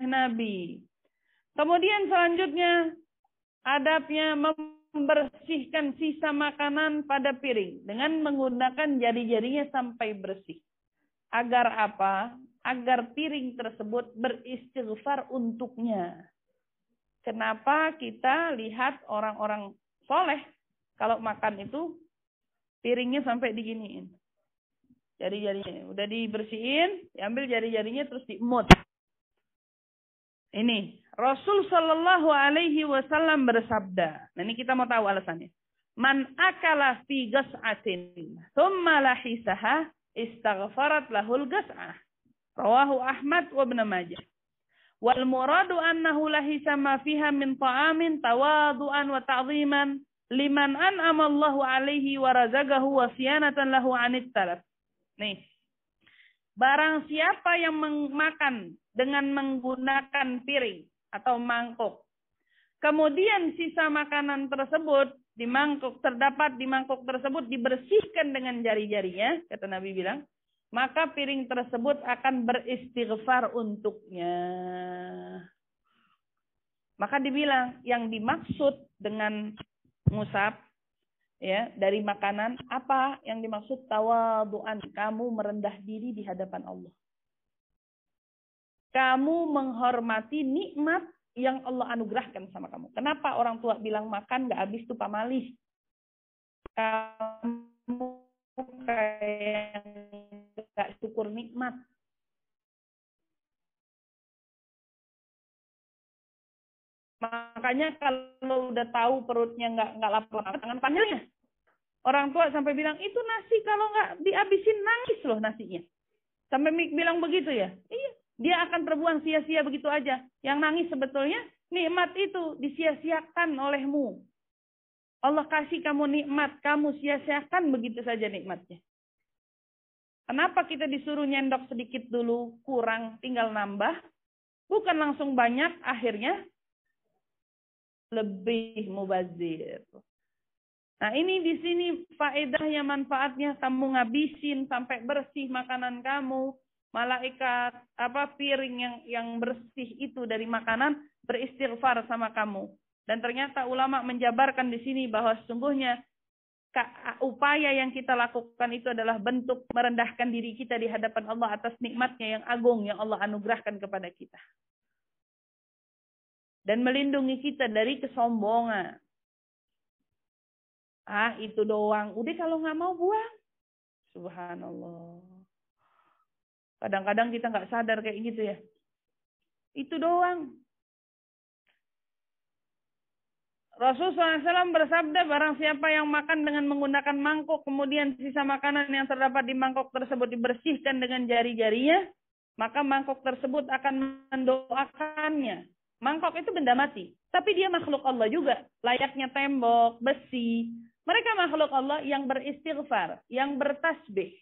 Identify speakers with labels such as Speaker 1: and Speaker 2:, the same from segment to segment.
Speaker 1: Nabi. Kemudian selanjutnya adabnya membersihkan sisa makanan pada piring dengan menggunakan jari-jarinya sampai bersih. Agar apa? Agar piring tersebut beristighfar untuknya. Kenapa kita lihat orang-orang soleh kalau makan itu piringnya sampai diginiin. Jari-jarinya udah dibersihin, diambil jari-jarinya terus diemut. Ini Rasul Shallallahu Alaihi Wasallam bersabda. Nah, ini kita mau tahu alasannya. Man akala fi gas'atin, thumma lahisaha, istaghfarat lahul gas'ah. Rawahu Ahmad wa Ibn Majah. Wal muradu annahu lahisa ma fiha min ta'amin tawadu'an wa ta'ziman liman an'ama Allahu alaihi wa razaqahu wa siyanatan lahu 'anit talaf. Nih. Barang siapa yang makan dengan menggunakan piring atau mangkuk, kemudian sisa makanan tersebut terdapat di mangkuk tersebut dibersihkan dengan jari-jarinya, kata Nabi bilang, maka piring tersebut akan beristighfar untuknya. Maka dibilang yang dimaksud dengan ngusap ya dari makanan, apa yang dimaksud? Tawadu'an, kamu merendah diri di hadapan Allah. Kamu menghormati nikmat yang Allah anugerahkan sama kamu. Kenapa orang tua bilang makan gak habis tuh pamalih? Kamu kayak gak syukur nikmat. Makanya kalau udah tahu perutnya nggak lapar, tangan panggilnya. Orang tua sampai bilang, itu nasi kalau nggak dihabisin nangis loh nasinya. Sampai bilang begitu ya. Iya, dia akan terbuang sia-sia begitu aja. Yang nangis sebetulnya nikmat itu disia-siakan olehmu. Allah kasih kamu nikmat, kamu sia-siakan begitu saja nikmatnya. Kenapa kita disuruh nyendok sedikit dulu, kurang, tinggal nambah? Bukan langsung banyak, akhirnya lebih mubazir. Nah, ini di sini faedahnya, manfaatnya, kamu ngabisin sampai bersih makanan kamu. Malaikat piring yang bersih itu dari makanan beristighfar sama kamu. Dan ternyata ulama menjabarkan di sini bahwa sesungguhnya upaya yang kita lakukan itu adalah bentuk merendahkan diri kita di hadapan Allah atas nikmatnya yang agung yang Allah anugerahkan kepada kita. Dan melindungi kita dari kesombongan. Itu doang. Udah kalau nggak mau buang. Subhanallah. Kadang-kadang kita nggak sadar kayak gitu ya. Itu doang. Rasulullah SAW bersabda, barang siapa yang makan dengan menggunakan mangkuk, kemudian sisa makanan yang terdapat di mangkuk tersebut dibersihkan dengan jari-jarinya, maka mangkuk tersebut akan mendoakannya. Mangkok itu benda mati. Tapi dia makhluk Allah juga. Layaknya tembok, besi. Mereka makhluk Allah yang beristighfar. Yang bertasbih.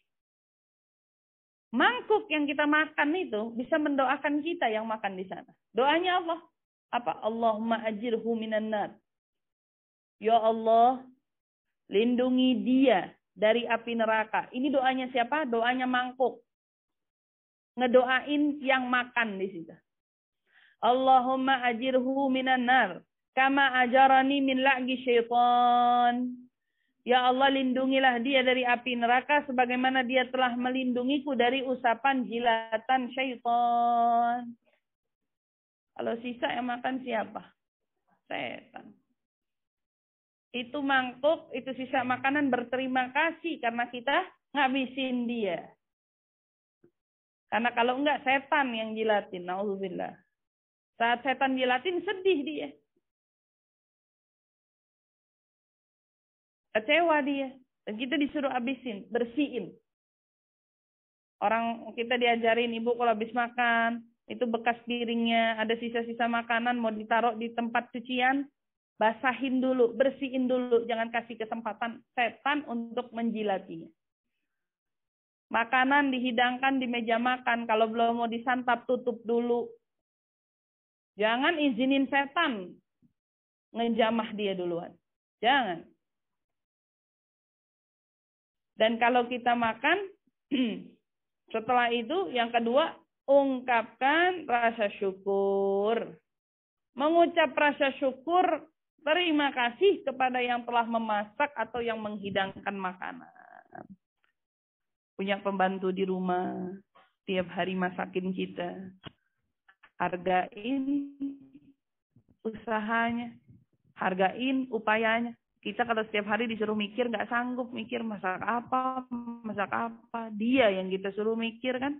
Speaker 1: Mangkuk yang kita makan itu bisa mendoakan kita yang makan di sana. Doanya Allah. Apa? Allahumma ajirhu minan nar. Ya Allah, lindungi dia dari api neraka. Ini doanya siapa? Doanya mangkuk. Ngedoain yang makan di situ. Allahumma ajirhu minan nar kama ajarani min la'gi syaitan. Ya Allah, lindungilah dia dari api neraka sebagaimana dia telah melindungiku dari usapan jilatan syaitan. Kalau sisa yang makan siapa? Setan. Itu mangkuk, itu sisa makanan berterima kasih karena kita ngabisin dia. Karena kalau enggak setan yang jilatin, naudzubillah. Saat setan jilatin, sedih dia. Kecewa dia. Dan kita disuruh habisin, bersihin. Orang kita diajarin, ibu kalau habis makan, itu bekas piringnya, ada sisa-sisa makanan, mau ditaruh di tempat cucian, basahin dulu, bersihin dulu. Jangan kasih kesempatan setan untuk menjilatinya. Makanan dihidangkan di meja makan, kalau belum mau disantap, tutup dulu. Jangan izinin setan ngejamah dia duluan. Jangan. Dan kalau kita makan, setelah itu yang kedua, ungkapkan rasa syukur. Mengucap rasa syukur, terima kasih kepada yang telah memasak atau yang menghidangkan makanan. Punya pembantu di rumah, tiap hari masakin kita. Hargain usahanya, hargain upayanya. Kita kalau setiap hari disuruh mikir, nggak sanggup mikir masak apa. Dia yang kita suruh mikir kan.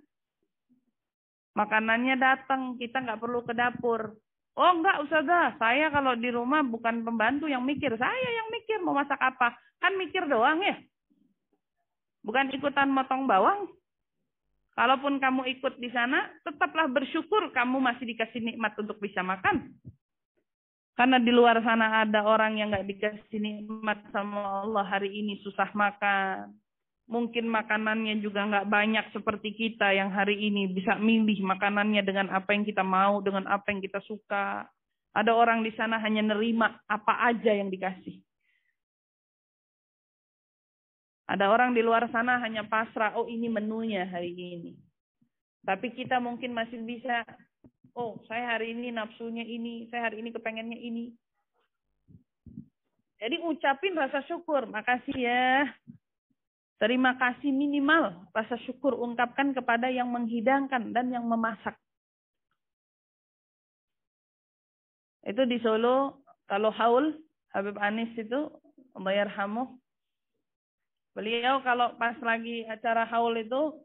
Speaker 1: Makanannya datang, kita nggak perlu ke dapur. Oh enggak, Ustazah, saya kalau di rumah bukan pembantu yang mikir, saya yang mikir mau masak apa. Kan mikir doang ya. Bukan ikutan motong bawang. Kalaupun kamu ikut di sana, tetaplah bersyukur kamu masih dikasih nikmat untuk bisa makan. Karena di luar sana ada orang yang nggak dikasih nikmat sama Allah hari ini susah makan. Mungkin makanannya juga nggak banyak seperti kita yang hari ini bisa milih makanannya dengan apa yang kita mau, dengan apa yang kita suka. Ada orang di sana hanya nerima apa aja yang dikasih. Ada orang di luar sana hanya pasrah, oh ini menunya hari ini. Tapi kita mungkin masih bisa, oh saya hari ini nafsunya ini, saya hari ini kepengennya ini. Jadi ucapin rasa syukur, makasih ya. Terima kasih minimal, rasa syukur ungkapkan kepada yang menghidangkan dan yang memasak. Itu di Solo, kalau haul, Habib Anis itu, Allah yarhamuh. Beliau kalau pas lagi acara haul itu,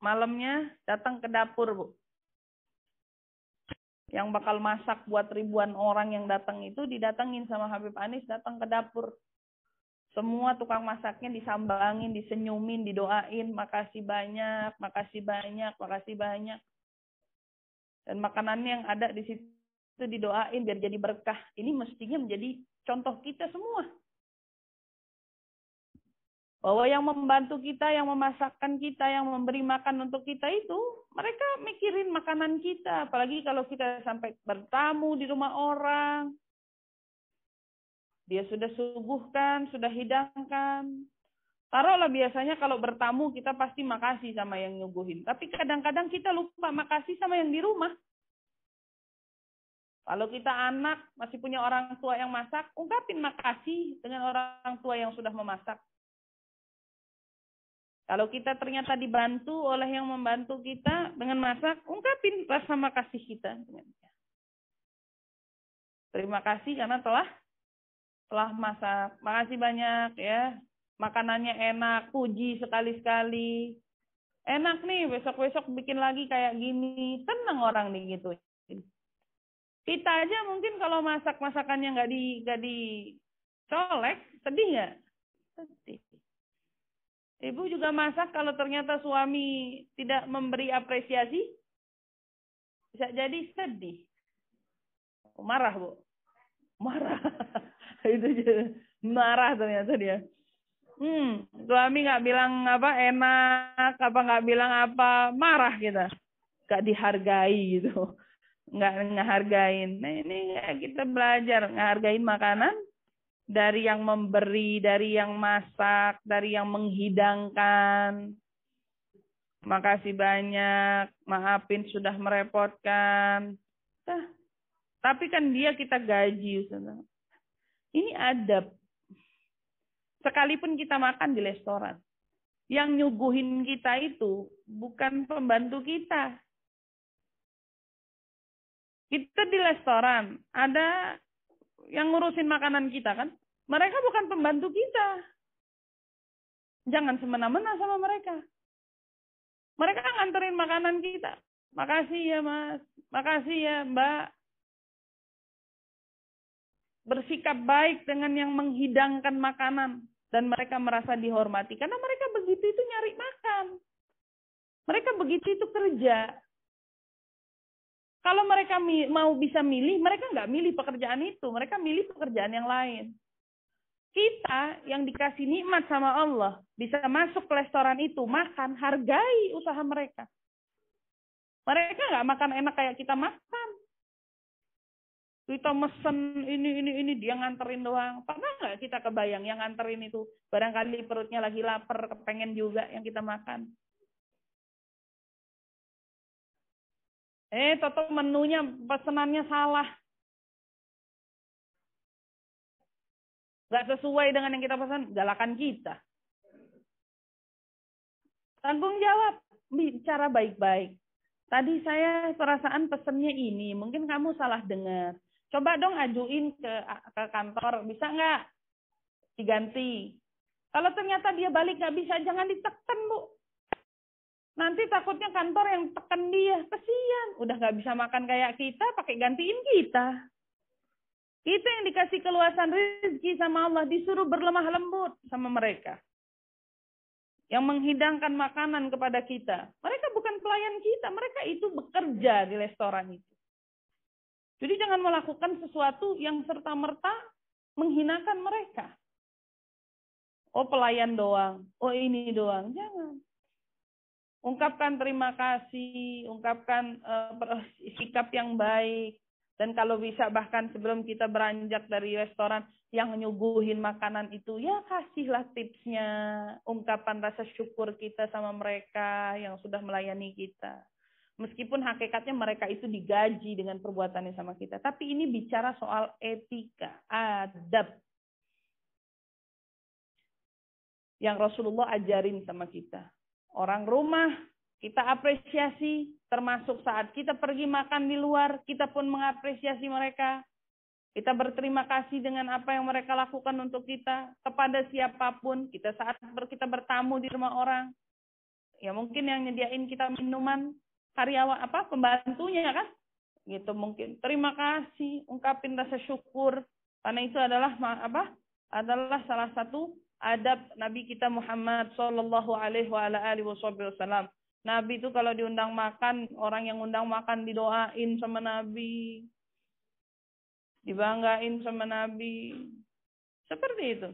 Speaker 1: malamnya datang ke dapur, Bu. Yang bakal masak buat ribuan orang yang datang itu, didatengin sama Habib Anis, datang ke dapur. Semua tukang masaknya disambangin, disenyumin, didoain, makasih banyak, makasih banyak, makasih banyak. Dan makanannya yang ada di situ didoain biar jadi berkah. Ini mestinya menjadi contoh kita semua. Bahwa yang membantu kita, yang memasakkan kita, yang memberi makan untuk kita itu, mereka mikirin makanan kita. Apalagi kalau kita sampai bertamu di rumah orang. Dia sudah suguhkan, sudah hidangkan. Taruhlah biasanya kalau bertamu kita pasti makasih sama yang nyuguhin. Tapi kadang-kadang kita lupa makasih sama yang di rumah. Kalau kita anak masih punya orang tua yang masak, ungkapin makasih dengan orang tua yang sudah memasak. Kalau kita ternyata dibantu oleh yang membantu kita dengan masak, ungkapin rasa makasih kita. Terima kasih karena telah masak. Makasih banyak ya. Makanannya enak, puji sekali-sekali. Enak nih, besok-besok bikin lagi kayak gini. Senang orang nih gitu. Kita aja mungkin kalau masak-masakannya nggak dicolek, sedih nggak? Sedih. Ibu juga masak kalau ternyata suami tidak memberi apresiasi, bisa jadi sedih. Marah, Bu. Marah. Itu marah ternyata dia. Suami nggak bilang apa enak, apa nggak bilang apa, marah kita. Nggak dihargai gitu. Nggak ngehargain. Nah ini kita belajar ngehargain makanan. Dari yang memberi, dari yang masak, dari yang menghidangkan. Makasih banyak, maafin sudah merepotkan. Nah, tapi kan dia kita gaji. Ini adab. Sekalipun kita makan di restoran. Yang nyuguhin kita itu bukan pembantu kita. Kita di restoran, ada yang ngurusin makanan kita kan. Mereka bukan pembantu kita. Jangan semena-mena sama mereka. Mereka nganterin makanan kita. Makasih ya Mas. Makasih ya Mbak. Bersikap baik dengan yang menghidangkan makanan. Dan mereka merasa dihormati. Karena mereka begitu itu nyari makan. Mereka begitu itu kerja. Kalau mereka mau bisa milih, mereka nggak milih pekerjaan itu. Mereka milih pekerjaan yang lain. Kita yang dikasih nikmat sama Allah, bisa masuk ke restoran itu, makan, hargai usaha mereka. Mereka nggak makan enak kayak kita makan. Kita mesen ini, dia nganterin doang. Pernah nggak kita kebayang yang nganterin itu? Barangkali perutnya lagi lapar, kepengen juga yang kita makan. Toto menunya pesenannya salah. Gak sesuai dengan yang kita pesan, galakan kita. Tanggung jawab, bicara baik-baik. Tadi saya perasaan pesennya ini, mungkin kamu salah dengar. Coba dong ajuin ke kantor, bisa nggak diganti? Kalau ternyata dia balik nggak bisa, jangan ditekan, Bu. Nanti takutnya kantor yang tekan dia, kesian. Udah nggak bisa makan kayak kita, pakai gantiin kita. Kita yang dikasih keluasan rezeki sama Allah, disuruh berlemah lembut sama mereka. Yang menghidangkan makanan kepada kita. Mereka bukan pelayan kita, mereka itu bekerja di restoran itu. Jadi jangan melakukan sesuatu yang serta-merta menghinakan mereka. Oh pelayan doang, oh ini doang, jangan. Ungkapkan terima kasih, ungkapkan sikap yang baik. Dan kalau bisa bahkan sebelum kita beranjak dari restoran yang nyuguhin makanan itu, ya kasihlah tipsnya. Ungkapan rasa syukur kita sama mereka yang sudah melayani kita. Meskipun hakikatnya mereka itu digaji dengan perbuatannya sama kita. Tapi ini bicara soal etika, adab. Yang Rasulullah ajarin sama kita. Orang rumah, kita apresiasi, termasuk saat kita pergi makan di luar, kita pun mengapresiasi mereka. Kita berterima kasih dengan apa yang mereka lakukan untuk kita, kepada siapapun, kita saat kita bertamu di rumah orang. Ya mungkin yang nyediain kita minuman, karyawan pembantunya kan? Gitu mungkin. Terima kasih, ungkapin rasa syukur. Karena itu adalah adalah salah satu adab Nabi kita Muhammad sallallahu alaihi wasallam. Nabi itu kalau diundang makan, orang yang undang makan didoain sama Nabi. Dibanggain sama Nabi. Seperti itu.